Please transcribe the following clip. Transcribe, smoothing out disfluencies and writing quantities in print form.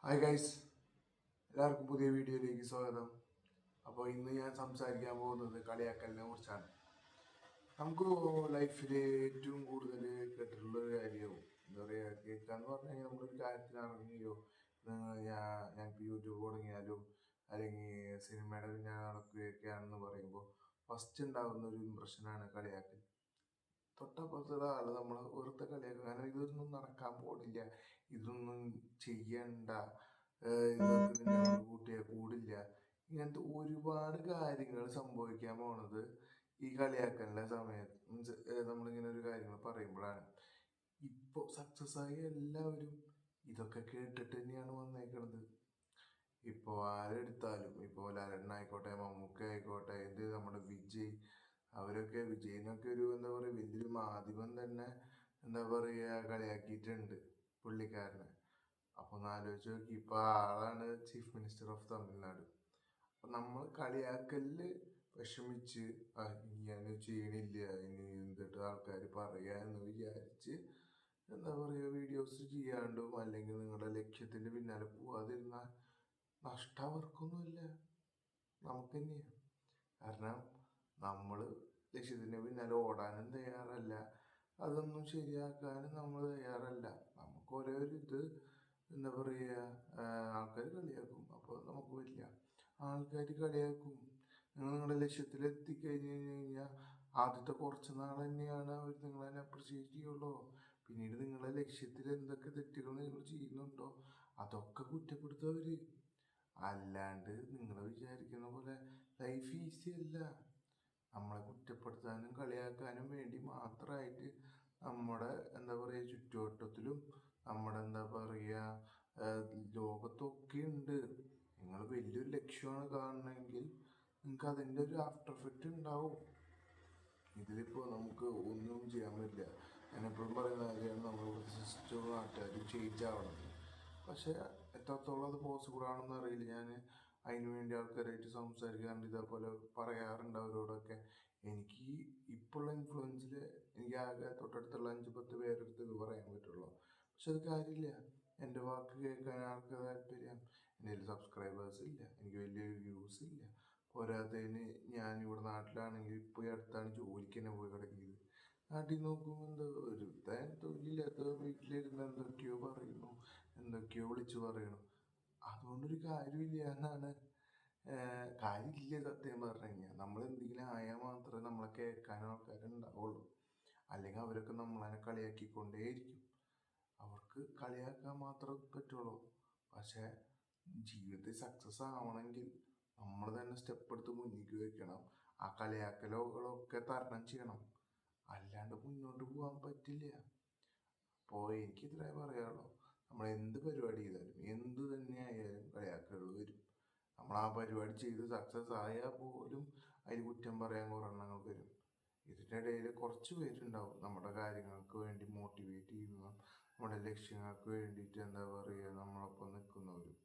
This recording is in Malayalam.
ഹായ് ഗൈസ്, എല്ലാവർക്കും പുതിയ വീഡിയോയിലേക്ക് സ്വാഗതം. അപ്പോൾ ഇന്ന് ഞാൻ സംസാരിക്കാൻ പോകുന്നത് കളിയാക്കലിനെ കുറിച്ചാണ്. നമുക്ക് ലൈഫിൽ ഏറ്റവും കൂടുതൽ കേട്ടിട്ടുള്ള ഒരു കാര്യവും എന്താ പറയുക, കേൾക്കാന്ന് പറഞ്ഞു കഴിഞ്ഞാൽ നമ്മളൊരു കാര്യത്തിൽ ഇറങ്ങിയോ, ഞങ്ങൾക്ക് യൂട്യൂബ് തുടങ്ങിയാലോ അല്ലെങ്കിൽ സിനിമയുടെ പിന്നെ നടക്കുകയൊക്കെയാണെന്ന് പറയുമ്പോൾ ഫസ്റ്റ് ഉണ്ടാകുന്ന ഒരു ഇമ്പ്രഷനാണ് കളിയാക്കൽ. തൊട്ടപ്പുറത്തുള്ള ആള് നമ്മളെ വെറുതെ കളിയാക്കുക, കാരണം ഇതൊന്നും നടക്കാൻ പോണില്ല, ഇതൊന്നും ചെയ്യണ്ട, ഇതൊക്കെ നിന്നെ കൊണ്ട് കൂട്ടിയാൽ കൂടില്ല. ഇങ്ങനത്തെ ഒരുപാട് കാര്യങ്ങൾ സംഭവിക്കാൻ പോണത് ഈ കളിയാക്കലിന്റെ സമയത്ത്. മീൻസ് നമ്മളിങ്ങനെ ഒരു കാര്യങ്ങൾ പറയുമ്പോഴാണ്. ഇപ്പൊ സക്സസ് ആയ എല്ലാവരും ഇതൊക്കെ കേട്ടിട്ട് തന്നെയാണ് വന്നേക്കണത്. ഇപ്പോൾ ആരെടുത്താലും, ഇപ്പോൾ ലാലേട്ടനായിക്കോട്ടെ, മമ്മൂക്ക ആയിക്കോട്ടെ, ഇത് നമ്മുടെ വിജയ്, അവരൊക്കെ വിജയിനൊക്കെ ഒരു എന്താ പറയുക വലിയൊരു മാധ്യമം തന്നെ എന്താ പറയുക കളിയാക്കിയിട്ടുണ്ട് പുള്ളിക്കാരനെ. അപ്പൊ ഒന്ന് ആലോചിച്ച് നോക്കി, ഇപ്പൊ ആളാണ് ചീഫ് മിനിസ്റ്റർ ഓഫ് തമിഴ്നാട്. അപ്പൊ നമ്മൾ കളിയാക്കലില് വിഷമിച്ച് ഇനി ഞാൻ ചെയ്യണില്ല, ഇനി എന്തിട്ട് ആൾക്കാർ പറയാ എന്ന് വിചാരിച്ച് എന്താ പറയുക വീഡിയോസ് ചെയ്യാണ്ടും അല്ലെങ്കിൽ നിങ്ങളുടെ ലക്ഷ്യത്തിന്റെ പിന്നാലെ പോവാതിരുന്ന നഷ്ടം അവർക്കൊന്നുമില്ല, നമുക്ക് തന്നെയാണ്. കാരണം നമ്മൾ ലക്ഷ്യത്തിന് പിന്നാലെ ഓടാനും തയ്യാറല്ല, അതൊന്നും ശരിയാക്കാനും നമ്മൾ തയ്യാറല്ല. നമുക്ക് ഓരോ ഇത് എന്താ പറയുക, ആൾക്കാർ കളിയാക്കും, അപ്പോൾ നമുക്ക് പറ്റില്ല. ആൾക്കാർ കളിയാക്കും. നിങ്ങൾ നിങ്ങളുടെ ലക്ഷ്യത്തിൽ എത്തിക്കഴിഞ്ഞ് കഴിഞ്ഞാൽ ആദ്യത്തെ കുറച്ച് നാൾ തന്നെയാണ് അവർ നിങ്ങളെ അപ്രിഷിയേറ്റ് ചെയ്യുള്ളൂ. പിന്നീട് നിങ്ങളുടെ ലക്ഷ്യത്തിൽ എന്തൊക്കെ തെറ്റുകൾ നിങ്ങൾ ചെയ്യുന്നുണ്ടോ അതൊക്കെ കുറ്റപ്പെടുത്തും. അല്ലാണ്ട് നിങ്ങൾ വിചാരിക്കുന്ന പോലെ ലൈഫ് ഈസി അല്ല. നമ്മളെ കുറ്റപ്പെടുത്താനും കളിയാക്കാനും വേണ്ടി മാത്രമായിട്ട് നമ്മുടെ എന്താ പറയുക ചുറ്റുവട്ടത്തിലും നമ്മുടെ എന്താ പറയുക ലോകത്തൊക്കെ ഉണ്ട്. നിങ്ങൾ വലിയൊരു ലക്ഷ്യമാണ് കാണണമെങ്കിൽ നിങ്ങൾക്ക് അതിൻ്റെ ഒരു ആഫ്റ്റർ എഫക്റ്റ് ഉണ്ടാവും. ഇതിലിപ്പോൾ നമുക്ക് ഒന്നും ചെയ്യാൻ പറ്റില്ല. ഞാൻ എപ്പോഴും പറയുന്ന കാര്യമാണ്, നമ്മളിവിടുത്തെ സിസ്റ്റവും നാട്ടുകാരും ചേഞ്ച് ആവണം. പക്ഷെ എത്രത്തോളം അത് പോസിബിൾ ആണെന്ന് അറിയില്ല. ഞാൻ അതിനു വേണ്ടി ആൾക്കാരായിട്ട് സംസാരിക്കാറുണ്ട്, ഇതേപോലെ പറയാറുണ്ട് അവരോടൊക്കെ. എനിക്ക് ഇപ്പോഴുള്ള ഇൻഫ്ലുവൻസിൽ എനിക്ക് ആകെ തൊട്ടടുത്തുള്ള 5-10 പേരെടുത്ത് ഇത് പറയാൻ പറ്റുള്ളൂ. പക്ഷെ അത് കാര്യമില്ല, എൻ്റെ വാക്ക് കേൾക്കാൻ ആൾക്ക് താല്പര്യം. എൻ്റെ കയ്യിൽ സബ്സ്ക്രൈബേഴ്സ് ഇല്ല, എനിക്ക് വലിയൊരു വ്യൂസ് ഇല്ല. പോരാത്തതിന് ഞാൻ ഇവിടെ നാട്ടിലാണെങ്കിൽ ഇപ്പോൾ ഈ അടുത്താണ് ജോലിക്ക് തന്നെ പോയി കിടക്കിയത്. നാട്ടിൽ നോക്കുമ്പോൾ എന്താ ഒരു തൊഴിലില്ലാത്ത വീട്ടിലിരുന്ന് എന്തൊക്കെയോ പറയുന്നു, എന്തൊക്കെയോ വിളിച്ചു പറയണു. അതുകൊണ്ടൊരു കാര്യമില്ല എന്നാണ്. കാര്യമില്ല സത്യം പറഞ്ഞു കഴിഞ്ഞാൽ. നമ്മൾ എന്തെങ്കിലും ആയാൽ മാത്രമേ നമ്മളെ കേൾക്കാൻ ആൾക്കാരുണ്ടാവുള്ളൂ. അല്ലെങ്കിൽ അവരൊക്കെ നമ്മളതിനെ കളിയാക്കിക്കൊണ്ടേയിരിക്കും. അവർക്ക് കളിയാക്കാൻ മാത്രമേ പറ്റുള്ളൂ. പക്ഷെ ജീവിതത്തിൽ സക്സസ് ആവണമെങ്കിൽ നമ്മൾ തന്നെ സ്റ്റെപ്പ് എടുത്ത് മുന്നിലേക്ക് വെക്കണം. ആ കളിയാക്കലുകളൊക്കെ തരണം ചെയ്യണം, അല്ലാണ്ട് മുന്നോട്ട് പോകാൻ പറ്റില്ല. അപ്പോൾ എനിക്കിത്രേ പറയാനുള്ളൂ. നമ്മൾ എന്ത് പരിപാടി ചെയ്താലും എന്ത് തന്നെ ആയാലും കളിയാക്കലുകൾ വരും. നമ്മൾ ആ പരിപാടി ചെയ്ത് സക്സസ് ആയാൽ പോലും അതിൽ കുറ്റം പറയാൻ കുറേ എണ്ണങ്ങൾ വരും. ഇതിൻ്റെ ഇടയിൽ കുറച്ച് പേരുണ്ടാവും നമ്മുടെ കാര്യങ്ങൾക്ക് വേണ്ടി മോട്ടിവേറ്റ് ചെയ്യുന്ന, നമ്മുടെ ലക്ഷ്യങ്ങൾക്ക് വേണ്ടിയിട്ട് എന്താ പറയുക നമ്മളൊപ്പം നിൽക്കുന്നവരും.